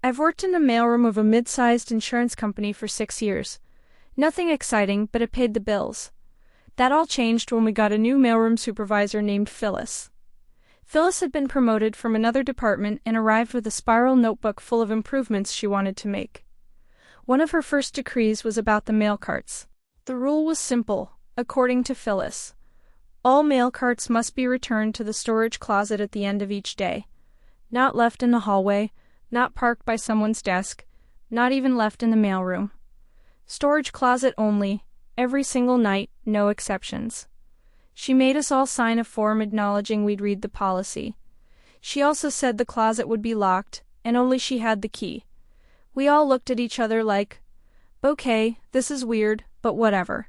I've worked in the mailroom of a mid-sized insurance company for 6 years. Nothing exciting, but it paid the bills. That all changed when we got a new mailroom supervisor named Phyllis. Phyllis had been promoted from another department and arrived with a spiral notebook full of improvements she wanted to make. One of her first decrees was about the mail carts. The rule was simple, according to Phyllis. All mail carts must be returned to the storage closet at the end of each day. Not left in the hallway, not parked by someone's desk, not even left in the mailroom. Storage closet only, every single night, no exceptions. She made us all sign a form acknowledging we'd read the policy. She also said the closet would be locked, and only she had the key. We all looked at each other like, okay, this is weird, but whatever.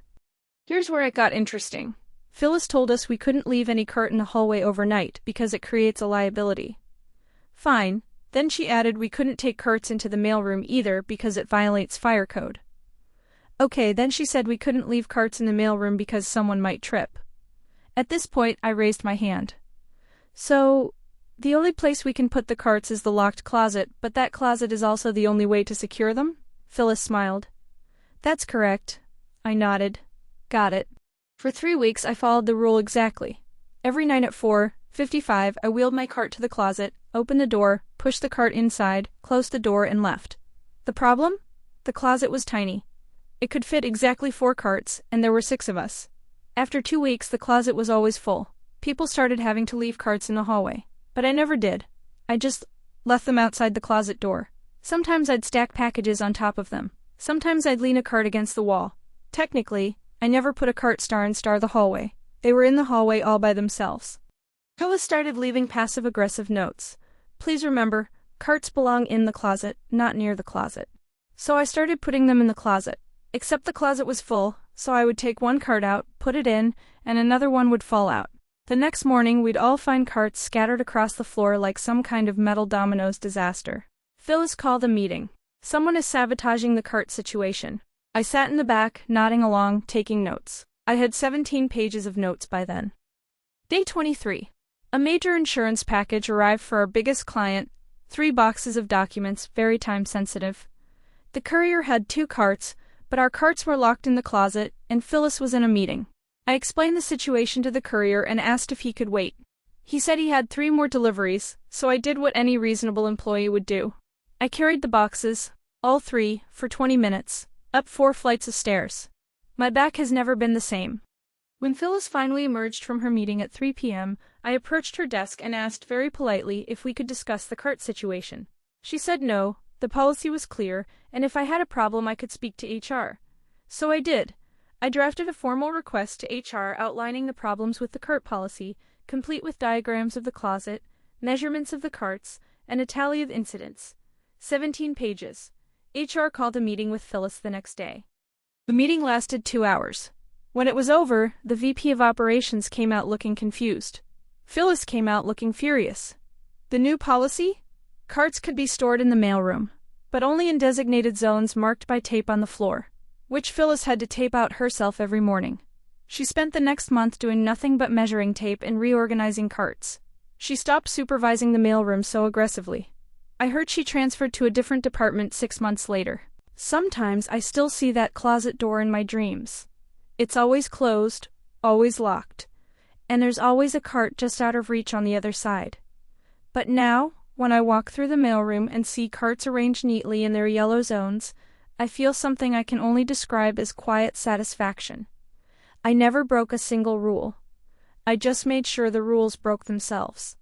Here's where it got interesting. Phyllis told us we couldn't leave any cart in the hallway overnight because it creates a liability. Fine, then she added we couldn't take carts into the mailroom either because it violates fire code. Okay, then she said we couldn't leave carts in the mailroom because someone might trip. At this point, I raised my hand. So, the only place we can put the carts is the locked closet, but that closet is also the only way to secure them? Phyllis smiled. That's correct. I nodded. Got it. For 3 weeks I followed the rule exactly. Every night at 4:55 I wheeled my cart to the closet, opened the door, pushed the cart inside, closed the door and left. The problem? The closet was tiny. It could fit exactly 4 carts, and there were 6 of us. After 2 weeks the closet was always full. People started having to leave carts in the hallway. But I never did. I just left them outside the closet door. Sometimes I'd stack packages on top of them. Sometimes I'd lean a cart against the wall. Technically, I never put a cart in the hallway. They were in the hallway all by themselves. Phyllis started leaving passive-aggressive notes. Please remember, carts belong in the closet, not near the closet. So I started putting them in the closet. Except the closet was full, so I would take one cart out, put it in, and another one would fall out. The next morning we'd all find carts scattered across the floor like some kind of metal dominoes disaster. Phyllis called a meeting. Someone is sabotaging the cart situation. I sat in the back, nodding along, taking notes. I had 17 pages of notes by then. Day 23. A major insurance package arrived for our biggest client, 3 boxes of documents, very time-sensitive. The courier had 2 carts, but our carts were locked in the closet, and Phyllis was in a meeting. I explained the situation to the courier and asked if he could wait. He said he had 3 more deliveries, so I did what any reasonable employee would do. I carried the boxes, all 3, for 20 minutes, up 4 flights of stairs. My back has never been the same. When Phyllis finally emerged from her meeting at 3 p.m., I approached her desk and asked very politely if we could discuss the cart situation. She said no, the policy was clear, and if I had a problem I could speak to HR. So I did. I drafted a formal request to HR outlining the problems with the cart policy, complete with diagrams of the closet, measurements of the carts, and a tally of incidents. 17 pages. HR called a meeting with Phyllis the next day. The meeting lasted 2 hours. When it was over, the VP of Operations came out looking confused. Phyllis came out looking furious. The new policy? Carts could be stored in the mailroom, but only in designated zones marked by tape on the floor, which Phyllis had to tape out herself every morning. She spent the next month doing nothing but measuring tape and reorganizing carts. She stopped supervising the mailroom so aggressively. I heard she transferred to a different department 6 months later. Sometimes I still see that closet door in my dreams. It's always closed, always locked, and there's always a cart just out of reach on the other side. But now, when I walk through the mailroom and see carts arranged neatly in their yellow zones, I feel something I can only describe as quiet satisfaction. I never broke a single rule. I just made sure the rules broke themselves.